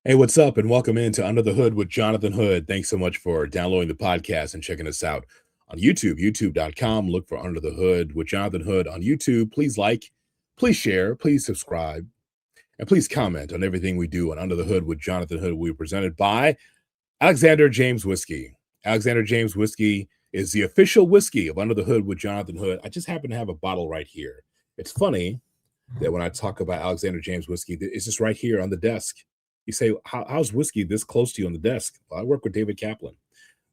Hey, what's up? And welcome into Under the Hood with Jonathan Hood. Thanks so much for downloading the podcast and checking us out on YouTube, youtube.com. Look for Under the Hood with Jonathan Hood on YouTube. Please like, please share, please subscribe, and please comment on everything we do on Under the Hood with Jonathan Hood. We're presented by Alexander James Whiskey. Alexander James Whiskey is the official whiskey of Under the Hood with Jonathan Hood. I just happen to have a bottle right here. It's funny that when I talk about Alexander James Whiskey, it's just right here on the desk. You say, how's whiskey this close to you on the desk? Well, I work with David Kaplan.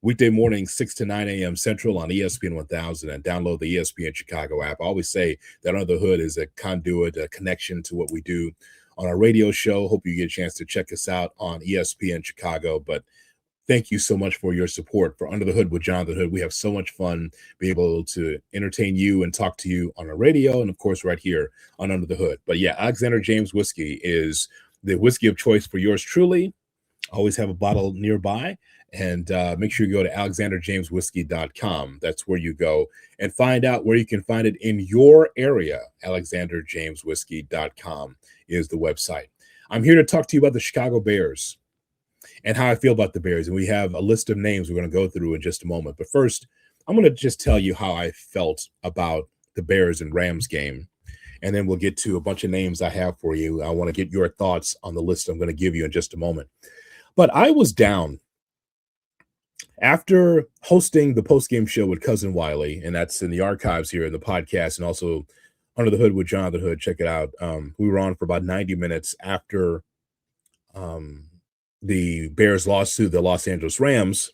Weekday morning, 6 to 9 a.m. Central on ESPN 1000, and download the ESPN Chicago app. I always say that Under the Hood is a conduit, a connection to what we do on our radio show. Hope you get a chance to check us out on ESPN Chicago. But thank you so much for your support for Under the Hood with Jonathan Hood. We have so much fun being able to entertain you and talk to you on our radio and, of course, right here on Under the Hood. But yeah, Alexander James Whiskey is the whiskey of choice for yours truly. Always have a bottle nearby. And make sure you go to alexanderjameswhiskey.com. That's where you go and find out where you can find it in your area. alexanderjameswhiskey.com is the website. I'm here to talk to you about the Chicago Bears and how I feel about the Bears. And we have a list of names we're going to go through in just a moment. But first, I'm going to just tell you how I felt about the Bears and Rams game. And then we'll get to a bunch of names I have for you. I want to get your thoughts on the list I'm going to give you in just a moment. But I was down after hosting the postgame show with Cousin Wiley, and that's in the archives here in the podcast and also Under the Hood with Jonathan Hood. Check it out. We were on for about 90 minutes after the Bears lost to the Los Angeles Rams.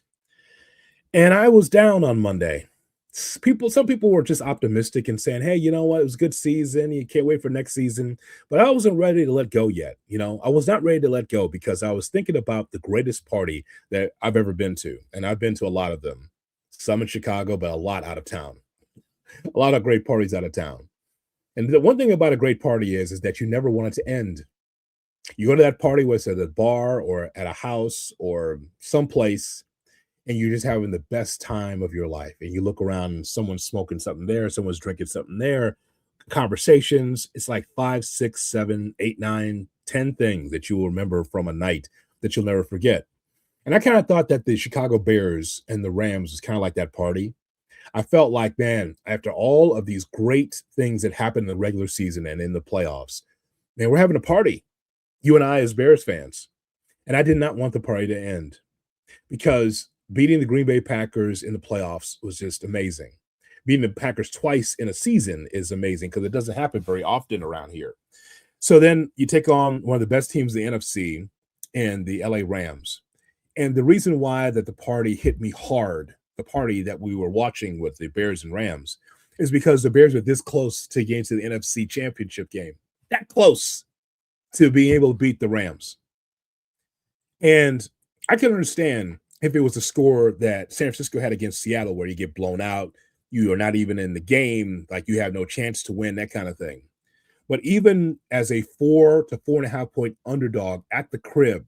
And I was down on Monday. Some people were just optimistic and saying, hey, you know what? It was a good season. You can't wait for next season. But I wasn't ready to let go yet. I was not ready to let go because I was thinking about the greatest party that I've ever been to. And I've been to a lot of them, some in Chicago, but a lot out of town, a lot of great parties out of town. And the one thing about a great party is that you never want it to end. You go to that party, whether it's at a bar or at a house or someplace, and you're just having the best time of your life. And you look around and someone's smoking something there, someone's drinking something there, conversations. It's like 5, 6, 7, 8, 9, 10 things that you will remember from a night that you'll never forget. And I kind of thought that the Chicago Bears and the Rams was kind of like that party. I felt like, man, after all of these great things that happened in the regular season and in the playoffs, man, we're having a party, you and I as Bears fans. And I did not want the party to end because beating the Green Bay Packers in the playoffs was just amazing. Beating the Packers twice in a season is amazing because it doesn't happen very often around here. So then you take on one of the best teams in the NFC and the LA Rams. And the reason why that the party hit me hard, the party that we were watching with the Bears and Rams, is because the Bears were this close to getting to the NFC Championship game. That close to being able to beat the Rams. And I can understand if it was a score that San Francisco had against Seattle where you get blown out, you are not even in the game, like you have no chance to win, that kind of thing. But even as a 4 to 4.5 point underdog at the crib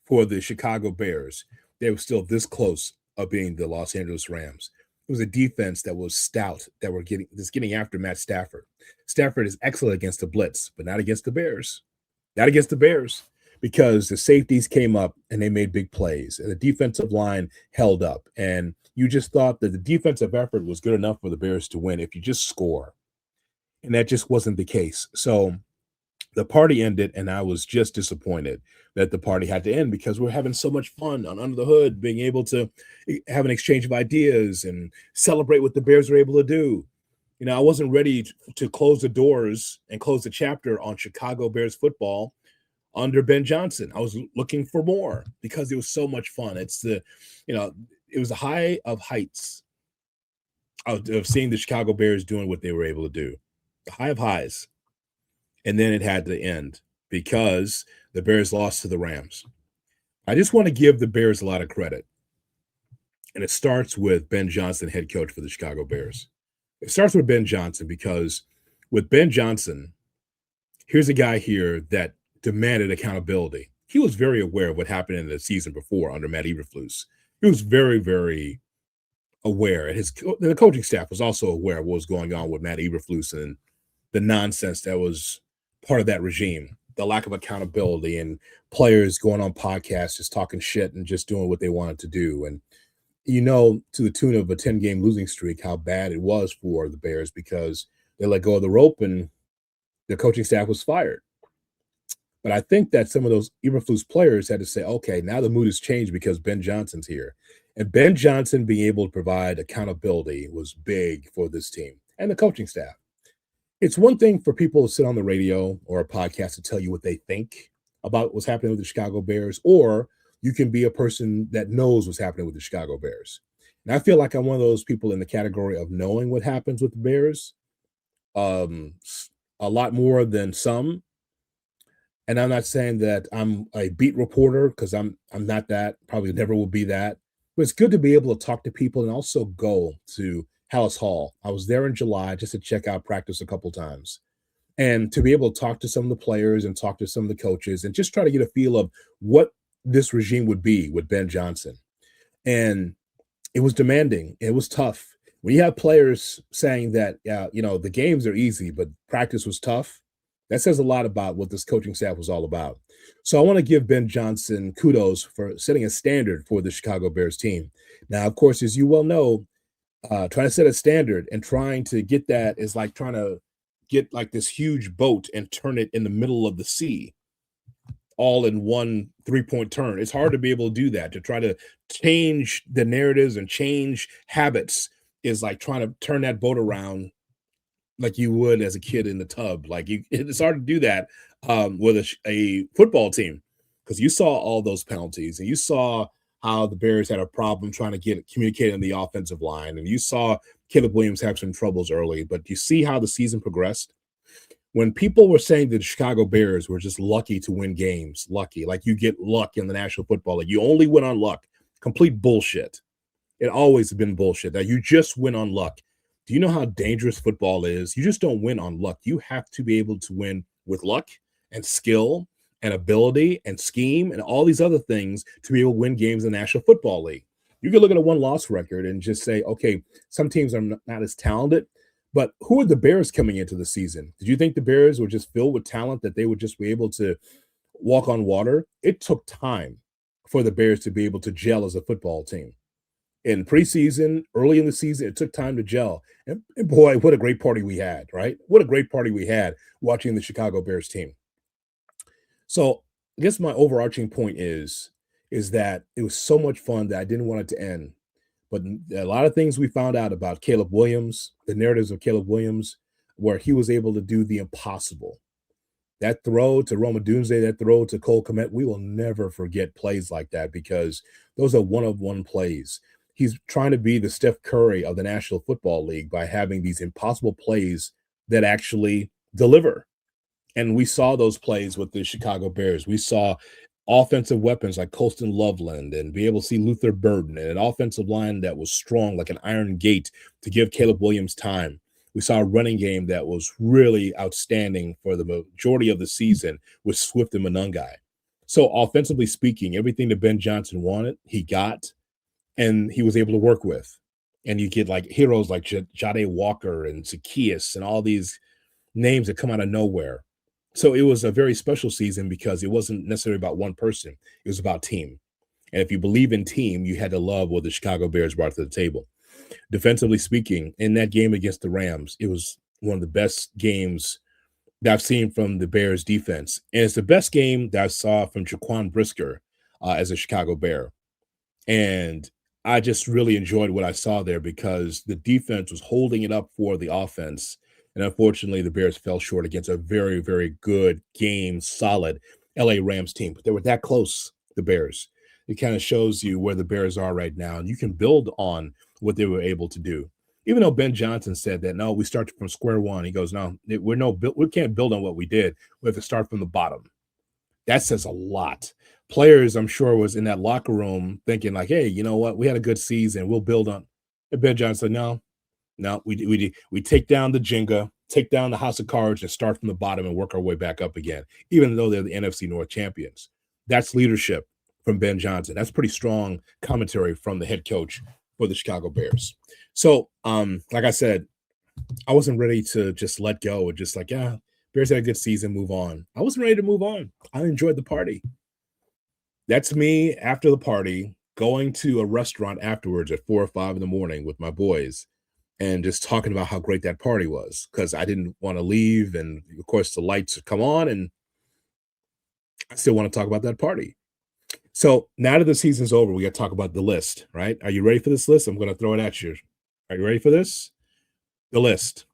for the Chicago Bears, they were still this close of being the Los Angeles Rams. It was a defense that was stout, that were getting after Matt Stafford. Stafford is excellent against the blitz, but not against the Bears. Not against the Bears. Because the safeties came up and they made big plays and the defensive line held up. And you just thought that the defensive effort was good enough for the Bears to win if you just score. And that just wasn't the case. So the party ended and I was just disappointed that the party had to end because we're having so much fun on Under the Hood, being able to have an exchange of ideas and celebrate what the Bears were able to do. I wasn't ready to close the doors and close the chapter on Chicago Bears football under Ben Johnson. I was looking for more because it was so much fun. It was a high of heights of seeing the Chicago Bears doing what they were able to do. The high of highs. And then it had to end because the Bears lost to the Rams. I just want to give the Bears a lot of credit. And it starts with Ben Johnson, head coach for the Chicago Bears. It starts with Ben Johnson because with Ben Johnson, here's a guy here that demanded accountability. He was very aware of what happened in the season before under Matt Eberflus. He was very, very aware. And the coaching staff was also aware of what was going on with Matt Eberflus and the nonsense that was part of that regime. the lack of accountability and players going on podcasts just talking shit and just doing what they wanted to do. And to the tune of a 10-game losing streak, how bad it was for the Bears because they let go of the rope and the coaching staff was fired. But I think that some of those Eberflus players had to say, okay, now the mood has changed because Ben Johnson's here. And Ben Johnson being able to provide accountability was big for this team and the coaching staff. It's one thing for people to sit on the radio or a podcast to tell you what they think about what's happening with the Chicago Bears, or you can be a person that knows what's happening with the Chicago Bears. And I feel like I'm one of those people in the category of knowing what happens with the Bears a lot more than some. And I'm not saying that I'm a beat reporter because I'm not that, probably never will be that. But it's good to be able to talk to people and also go to Hallis Hall. I was there in July just to check out practice a couple times. And to be able to talk to some of the players and talk to some of the coaches and just try to get a feel of what this regime would be with Ben Johnson. And it was demanding. It was tough. When you have players saying that, the games are easy, but practice was tough, that says a lot about what this coaching staff was all about. So I want to give Ben Johnson kudos for setting a standard for the Chicago Bears team. Now, of course, as you well know, trying to set a standard and trying to get that is like trying to get like this huge boat and turn it in the middle of the sea all in one 3-point turn. It's hard to be able to do that. To try to change the narratives and change habits is like trying to turn that boat around like you would as a kid in the tub. It's hard to do that with a football team because you saw all those penalties and you saw how the Bears had a problem trying to get communicated on the offensive line. And you saw Caleb Williams have some troubles early, but you see how the season progressed. When people were saying that the Chicago Bears were just lucky to win games, lucky, like you get luck in the National Football League, you only win on luck, complete bullshit. It always has been bullshit that you just win on luck. Do you know how dangerous football is? You just don't win on luck. You have to be able to win with luck and skill and ability and scheme and all these other things to be able to win games in the National Football League. You can look at a one-loss record and just say, okay, some teams are not as talented, but who are the Bears coming into the season? Did you think the Bears were just filled with talent that they would just be able to walk on water? It took time for the Bears to be able to gel as a football team. In preseason, early in the season, it took time to gel. And boy, what a great party we had, right? What a great party we had watching the Chicago Bears team. So I guess my overarching point is that it was so much fun that I didn't want it to end. But a lot of things we found out about Caleb Williams, the narratives of Caleb Williams, where he was able to do the impossible. That throw to Rome Odunze, that throw to Cole Kmet, we will never forget plays like that because those are one-of-one plays. He's trying to be the Steph Curry of the National Football League by having these impossible plays that actually deliver. And we saw those plays with the Chicago Bears. We saw offensive weapons like Colston Loveland and be able to see Luther Burden and an offensive line that was strong like an iron gate to give Caleb Williams time. We saw a running game that was really outstanding for the majority of the season with Swift and Monangai. So offensively speaking, everything that Ben Johnson wanted, he got, and he was able to work with. And you get like heroes like Jade Walker and Zacchaeus and all these names that come out of nowhere. So it was a very special season because it wasn't necessarily about one person. It was about team. And if you believe in team, you had to love what the Chicago Bears brought to the table. Defensively speaking, in that game against the Rams, it was one of the best games that I've seen from the Bears defense. And it's the best game that I saw from Jaquan Brisker as a Chicago Bear. And I just really enjoyed what I saw there because the defense was holding it up for the offense. And unfortunately, the Bears fell short against a very, very good game, solid LA Rams team. But they were that close, the Bears. It kind of shows you where the Bears are right now. And you can build on what they were able to do. Even though Ben Johnson said that, no, we start from square one. He goes, no, we can't build on what we did. We have to start from the bottom. That says a lot. Players, I'm sure, was in that locker room thinking like, hey, you know what? We had a good season. We'll build on. And Ben Johnson said, no, we take down the Jenga, take down the house of cards and start from the bottom and work our way back up again, even though they're the NFC North champions. That's leadership from Ben Johnson. That's pretty strong commentary from the head coach for the Chicago Bears. So, like I said, I wasn't ready to just let go and just like, Ben Bears had a good season, move on. I wasn't ready to move on. I enjoyed the party. That's me after the party, going to a restaurant afterwards at 4 or 5 in the morning with my boys and just talking about how great that party was because I didn't want to leave. And of course, the lights come on, and I still want to talk about that party. So now that the season's over, we got to talk about the list, right? Are you ready for this list? I'm going to throw it at you. Are you ready for this? The list.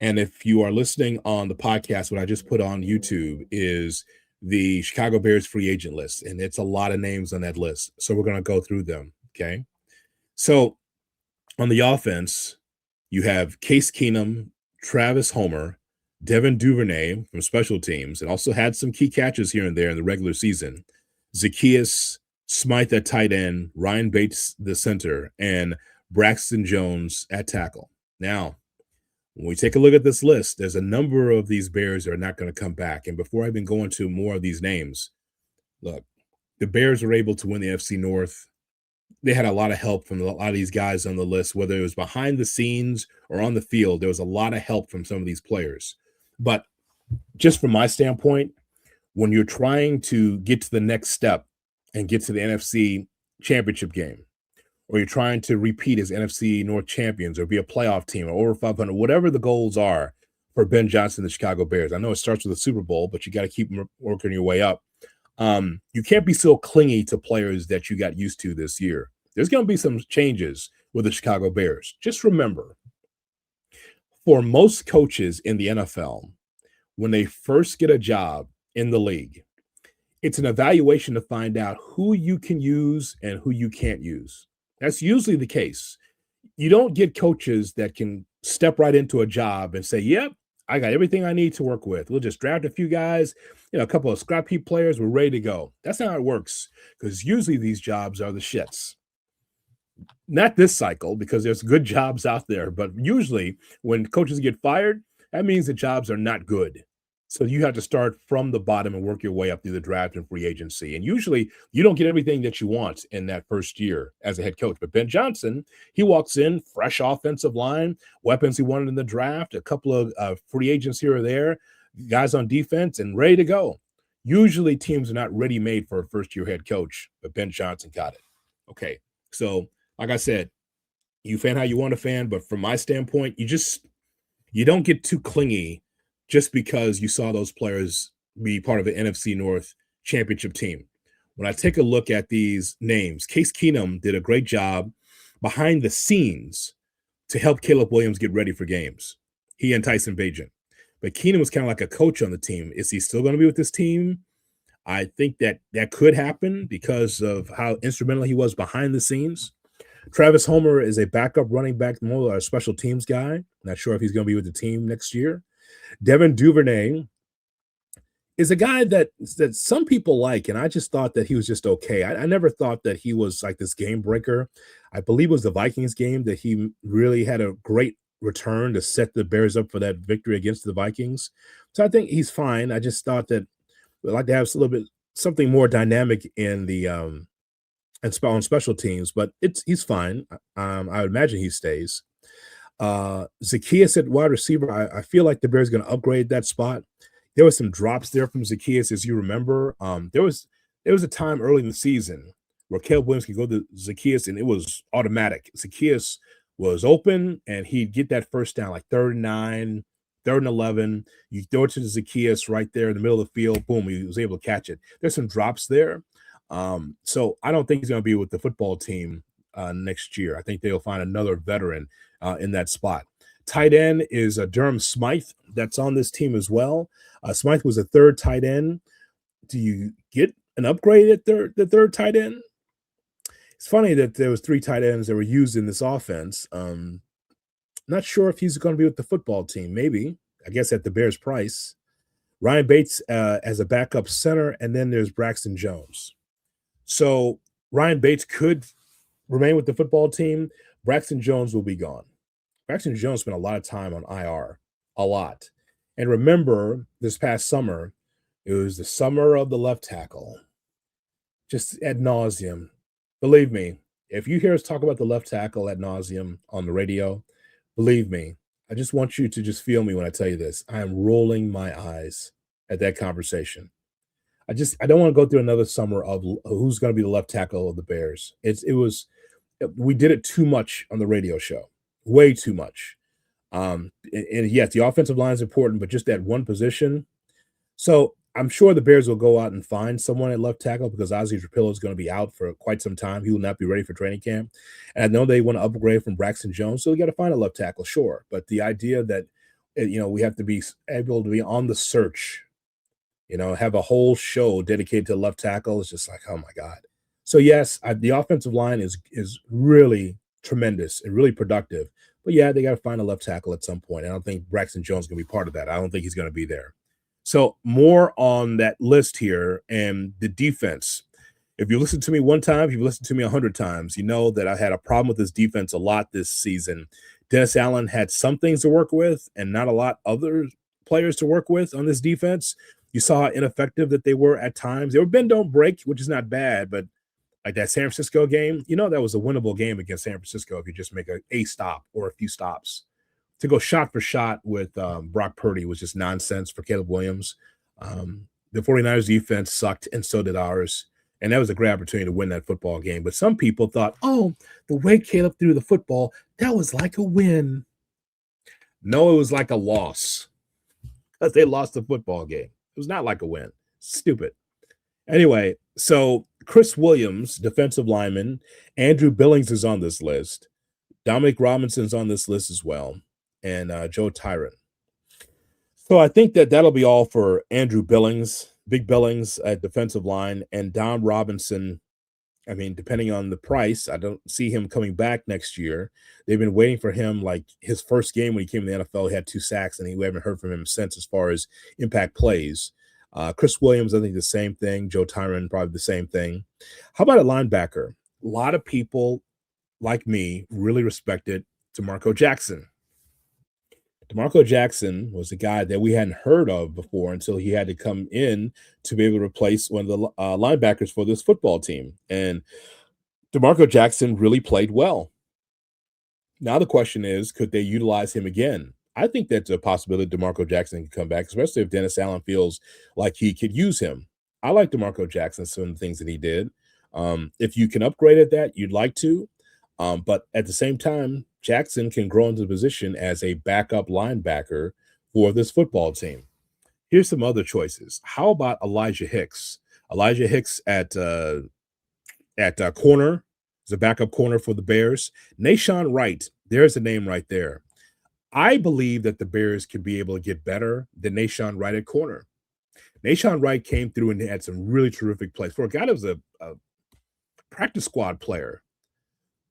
And if you are listening on the podcast, what I just put on YouTube is the Chicago Bears free agent list, and it's a lot of names on that list. So we're going to go through them, okay? So on the offense, you have Case Keenum, Travis Homer, Devin Duvernay from special teams, and also had some key catches here and there in the regular season. Zacchaeus Smythe at tight end, Ryan Bates the center, and Braxton Jones at tackle. Now, when we take a look at this list, there's a number of these Bears that are not going to come back. And before I even go into more of these names, look, the Bears were able to win the NFC North. They had a lot of help from a lot of these guys on the list, whether it was behind the scenes or on the field. There was a lot of help from some of these players. But just from my standpoint, when you're trying to get to the next step and get to the NFC championship game, or you're trying to repeat as NFC North champions or be a playoff team or over 500, whatever the goals are for Ben Johnson, the Chicago Bears. I know it starts with the Super Bowl, but you got to keep working your way up. You can't be so clingy to players that you got used to this year. There's going to be some changes with the Chicago Bears. Just remember, for most coaches in the NFL, when they first get a job in the league, it's an evaluation to find out who you can use and who you can't use. That's usually the case. You don't get coaches that can step right into a job and say, yep, I got everything I need to work with. We'll just draft a few guys, a couple of scrap heap players. We're ready to go. That's not how it works, because usually these jobs are the shits. Not this cycle, because there's good jobs out there, but usually when coaches get fired, that means the jobs are not good. So you have to start from the bottom and work your way up through the draft and free agency. And usually you don't get everything that you want in that first year as a head coach. But Ben Johnson, he walks in, fresh offensive line, weapons he wanted in the draft, a couple of free agents here or there, guys on defense, and ready to go. Usually teams are not ready-made for a first-year head coach, but Ben Johnson got it. Okay, so like I said, you fan how you want to fan, but from my standpoint, you don't get too clingy just because you saw those players be part of an NFC North championship team. When I take a look at these names, Case Keenum did a great job behind the scenes to help Caleb Williams get ready for games. He and Tyson Bagent. But Keenum was kind of like a coach on the team. Is he still going to be with this team? I think that could happen because of how instrumental he was behind the scenes. Travis Homer is a backup running back, more a special teams guy. Not sure if he's going to be with the team next year. Devin Duvernay is a guy that some people like, and I just thought that he was just okay. I never thought that he was like this game breaker. I believe it was the Vikings game that he really had a great return to set the Bears up for that victory against the Vikings. So I think he's fine. I just thought that we'd like to have a little bit something more dynamic in the on special teams, but he's fine. I would imagine he stays. Zacchaeus at wide receiver, I feel like the Bears going to upgrade that spot. There was some drops there from Zacchaeus, as you remember. There was a time early in the season where Caleb Williams could go to Zacchaeus, and it was automatic. Zacchaeus was open, and he'd get that first down, like 3rd and 9, 3rd and 11. You throw it to Zacchaeus right there in the middle of the field. Boom, he was able to catch it. There's some drops there. So I don't think he's going to be with the football team next year. I think they'll find another veteran in that spot. Tight end is Durham Smythe that's on this team as well. Smythe was a 3rd tight end. Do you get an upgrade at the 3rd tight end? It's funny that there was 3 tight ends that were used in this offense. Not sure if he's going to be with the football team. Maybe, I guess, at the Bears' price. Ryan Bates as a backup center, and then there's Braxton Jones. So Ryan Bates could remain with the football team. Braxton Jones will be gone. Braxton Jones spent a lot of time on IR, a lot. And remember, this past summer, it was the summer of the left tackle. Just ad nauseum. Believe me, if you hear us talk about the left tackle ad nauseum on the radio, believe me, I just want you to just feel me when I tell you this. I am rolling my eyes at that conversation. I don't want to go through another summer of who's going to be the left tackle of the Bears. It was we did it too much on the radio show, way too much. And yes, the offensive line is important, but just that one position. So I'm sure the Bears will go out and find someone at left tackle because Ozzie Trapillo is going to be out for quite some time. He will not be ready for training camp. And I know they want to upgrade from Braxton Jones, so they got to find a left tackle, sure. But the idea that we have to be able to be on the search, have a whole show dedicated to left tackle is just like, oh my god. So yes, the offensive line is really tremendous and really productive. But yeah, they got to find a left tackle at some point. I don't think Braxton Jones is going to be part of that. I don't think he's going to be there. So more on that list here and the defense. If you listen to me one time, if you've listened to me 100 times, you know that I had a problem with this defense a lot this season. Dennis Allen had some things to work with and not a lot other players to work with on this defense. You saw how ineffective that they were at times. They were bend don't break, which is not bad, but like that San Francisco game, that was a winnable game against San Francisco if you just make a stop or a few stops. To go shot for shot with Brock Purdy was just nonsense for Caleb Williams. The 49ers defense sucked, and so did ours. And that was a great opportunity to win that football game. But some people thought, oh, the way Caleb threw the football, that was like a win. No, it was like a loss because they lost the football game. It was not like a win. Stupid. Anyway, so Chris Williams, defensive lineman, Andrew Billings is on this list. Dominic Robinson's on this list as well, and Joe Tyron. So I think that'll be all for Andrew Billings, Big Billings at defensive line, and Dom Robinson. I mean, depending on the price, I don't see him coming back next year. They've been waiting for him, like his first game when he came to the NFL, he had 2 sacks, and we haven't heard from him since as far as impact plays. Chris Williams, I think the same thing. Joe Tyron, probably the same thing. How about a linebacker? A lot of people like me really respected DeMarco Jackson. DeMarco Jackson was a guy that we hadn't heard of before until he had to come in to be able to replace one of the linebackers for this football team. And DeMarco Jackson really played well. Now the question is, could they utilize him again? I think that's a possibility DeMarco Jackson can come back, especially if Dennis Allen feels like he could use him. I like DeMarco Jackson, some of the things that he did. If you can upgrade at that, you'd like to. But at the same time, Jackson can grow into the position as a backup linebacker for this football team. Here's some other choices. How about Elijah Hicks? Elijah Hicks at corner is a backup corner for the Bears. Nahshon Wright, there's a name right there. I believe that the Bears could be able to get better than Nahshon Wright at corner. Nahshon Wright came through and had some really terrific plays. For a guy that was a practice squad player,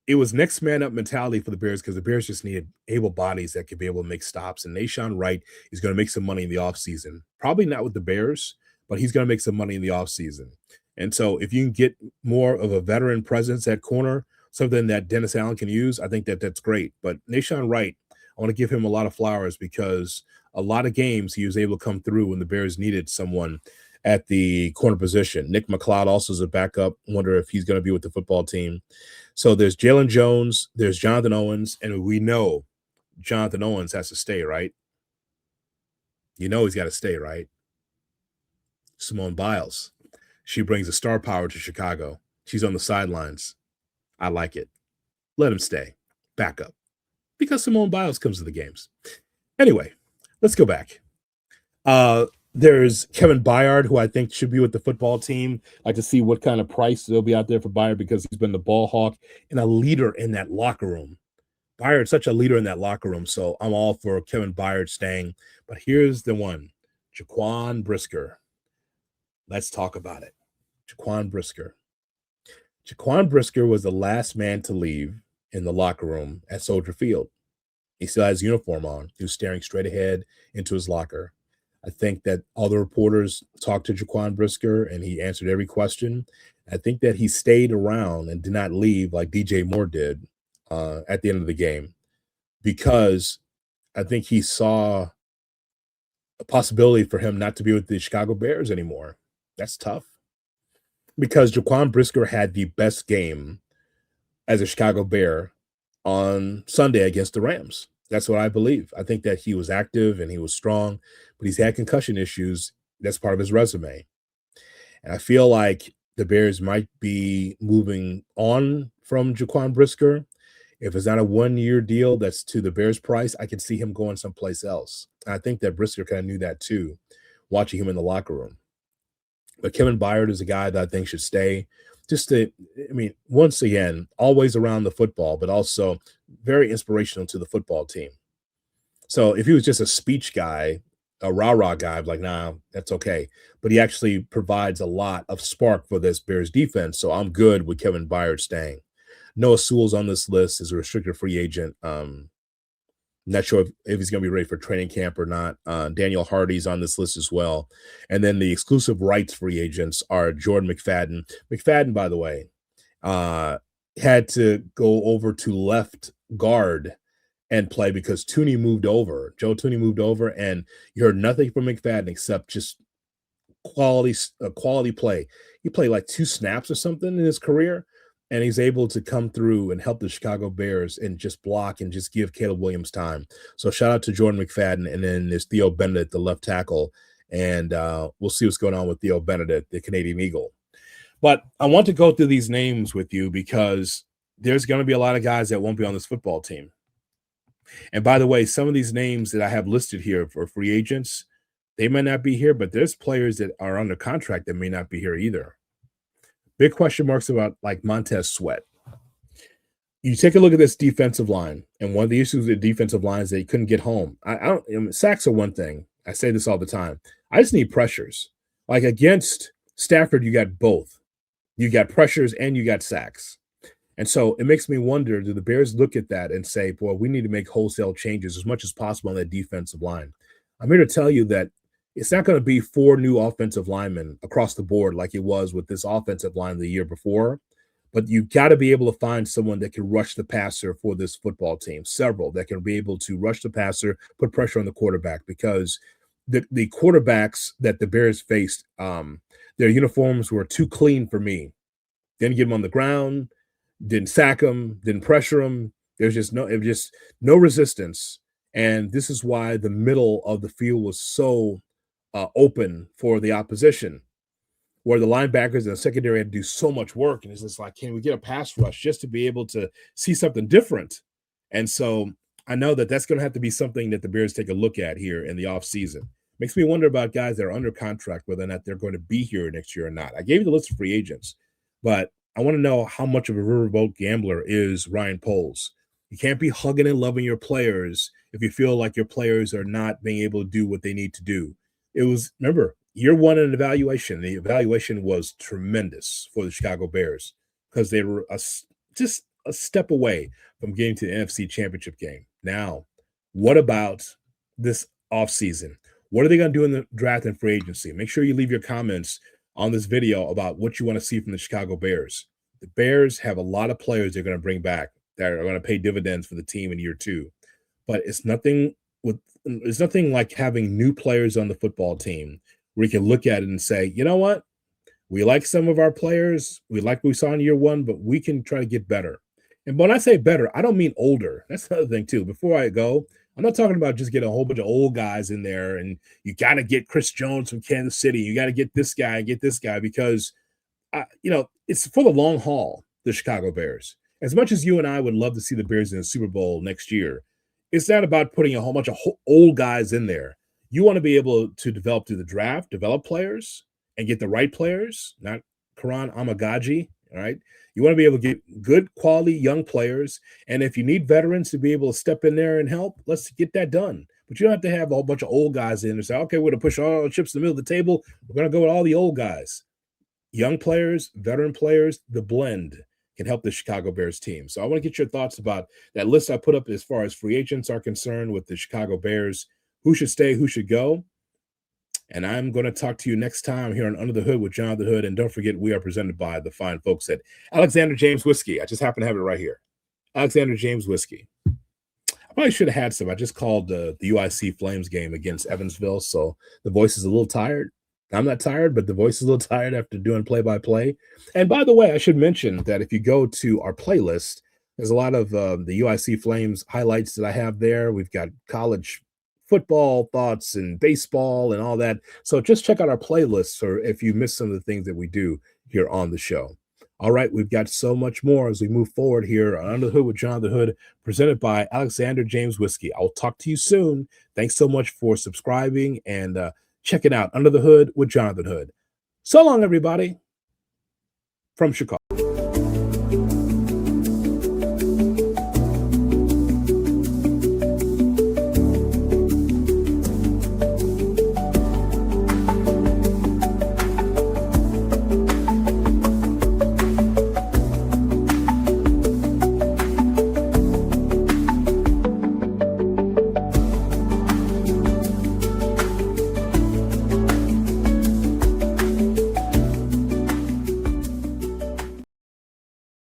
it was next man up mentality for the Bears because the Bears just needed able bodies that could be able to make stops. And Nahshon Wright is going to make some money in the offseason. Probably not with the Bears, but he's going to make some money in the offseason. And so if you can get more of a veteran presence at corner, something that Dennis Allen can use, I think that's great. But Nahshon Wright, I want to give him a lot of flowers because a lot of games he was able to come through when the Bears needed someone at the corner position. Nick McLeod also is a backup. Wonder if he's going to be with the football team. So there's Jalen Jones, there's Jonathan Owens, and we know Jonathan Owens has to stay, right? You know he's got to stay, right? Simone Biles. She brings a star power to Chicago. She's on the sidelines. I like it. Let him stay. Backup. Because Simone Biles comes to the games. Anyway, let's go back. There's Kevin Byard, who I think should be with the football team. I'd like to see what kind of price there'll be out there for Byard because he's been the ball hawk and a leader in that locker room. Byard's such a leader in that locker room, so I'm all for Kevin Byard staying. But here's the one, Jaquan Brisker. Let's talk about it. Jaquan Brisker. Jaquan Brisker was the last man to leave in the locker room at Soldier Field. He still has his uniform on. He was staring straight ahead into his locker. I think that all the reporters talked to Jaquan Brisker, and he answered every question. I think that he stayed around and did not leave like DJ Moore did at the end of the game because I think he saw a possibility for him not to be with the Chicago Bears anymore. That's tough because Jaquan Brisker had the best game as a Chicago Bear on Sunday against the Rams. That's what I believe. I think that he was active and he was strong, but he's had concussion issues. That's part of his resume. And I feel like the Bears might be moving on from Jaquan Brisker. If it's not a 1-year deal that's to the Bears' price, I could see him going someplace else. And I think that Brisker kind of knew that too, watching him in the locker room. But Kevin Byard is a guy that I think should stay. Just to, I mean, once again, always around the football, but also very inspirational to the football team. So if he was just a speech guy, a rah-rah guy, I'd be like, nah, that's okay. But he actually provides a lot of spark for this Bears defense. So I'm good with Kevin Byard staying. Noah Sewell's on this list as a restricted free agent. Not sure if he's going to be ready for training camp or not. Daniel Hardy's on this list as well. And then the exclusive rights free agents are Jordan McFadden. McFadden, by the way, had to go over to left guard and play because Tooney moved over. Joe Tooney moved over, and you heard nothing from McFadden except just quality play. He played like 2 snaps or something in his career, and he's able to come through and help the Chicago Bears and just block and just give Caleb Williams time. So shout out to Jordan McFadden, and then there's Theo Benedict, the left tackle, and we'll see what's going on with Theo Benedict, the Canadian Eagle. But I want to go through these names with you because there's going to be a lot of guys that won't be on this football team. And by the way, some of these names that I have listed here for free agents, they may not be here, but there's players that are under contract that may not be here either. Big question marks about like Montez Sweat. You take a look at this defensive line, and one of the issues with the defensive line is they couldn't get home. Sacks are one thing. I say this all the time. I just need pressures. Like against Stafford, you got both. You got pressures and you got sacks. And so it makes me wonder, do the Bears look at that and say, boy, we need to make wholesale changes as much as possible on that defensive line? I'm here to tell you that it's not going to be 4 new offensive linemen across the board like it was with this offensive line the year before, but you got to be able to find someone that can rush the passer for this football team, several that can be able to rush the passer, put pressure on the quarterback, because the quarterbacks that the Bears faced, their uniforms were too clean for me. Didn't get them on the ground, didn't sack them, didn't pressure them. There's just no resistance. And this is why the middle of the field was so open for the opposition, where the linebackers and the secondary had to do so much work. And it's just like, can we get a pass rush just to be able to see something different? And so I know that that's going to have to be something that the Bears take a look at here in the offseason. Makes me wonder about guys that are under contract, whether or not they're going to be here next year or not. I gave you the list of free agents, but I want to know how much of a riverboat gambler is Ryan Poles. You can't be hugging and loving your players if you feel like your players are not being able to do what they need to do. It was, remember, year one in an evaluation. The evaluation was tremendous for the Chicago Bears because they were just a step away from getting to the NFC Championship game. Now, what about this offseason? What are they going to do in the draft and free agency? Make sure you leave your comments on this video about what you want to see from the Chicago Bears. The Bears have a lot of players they're going to bring back that are going to pay dividends for the team in year 2. But it's nothing like having new players on the football team where you can look at it and say, you know what? We like some of our players. We like what we saw in year 1, but we can try to get better. And when I say better, I don't mean older. That's the other thing, too. Before I go, I'm not talking about just getting a whole bunch of old guys in there and you got to get Chris Jones from Kansas City. You got to get this guy, because, it's for the long haul, the Chicago Bears. As much as you and I would love to see the Bears in the Super Bowl next year, it's not about putting a whole bunch of old guys in there. You want to be able to develop through the draft, develop players, and get the right players, not Karan Amagaji, all right? You want to be able to get good quality young players, and if you need veterans to be able to step in there and help, let's get that done. But you don't have to have a whole bunch of old guys in and say, okay, we're going to push all the chips in the middle of the table. We're going to go with all the old guys. Young players, veteran players, the blend can help the Chicago Bears team. So I want to get your thoughts about that list I put up as far as free agents are concerned with the Chicago Bears, who should stay, who should go. And I'm going to talk to you next time here on Under the Hood with Jonathan Hood. And don't forget, we are presented by the fine folks at Alexander James Whiskey. I just happen to have it right here. Alexander James Whiskey. I probably should have had some. I just called the UIC Flames game against Evansville, so the voice is a little tired. I'm not tired, but the voice is a little tired after doing play-by-play. And by the way, I should mention that if you go to our playlist, There's a lot of the UIC Flames highlights that I have there. We've got college football thoughts and baseball and all that. So just check out our playlists or if you miss some of the things that we do here on the show. All right, we've got so much more as we move forward here on Under the Hood with Jonathan Hood, presented by Alexander James Whiskey. I'll talk to you soon. Thanks so much for subscribing and checking out Under the Hood with Jonathan Hood. So long, everybody, from Chicago.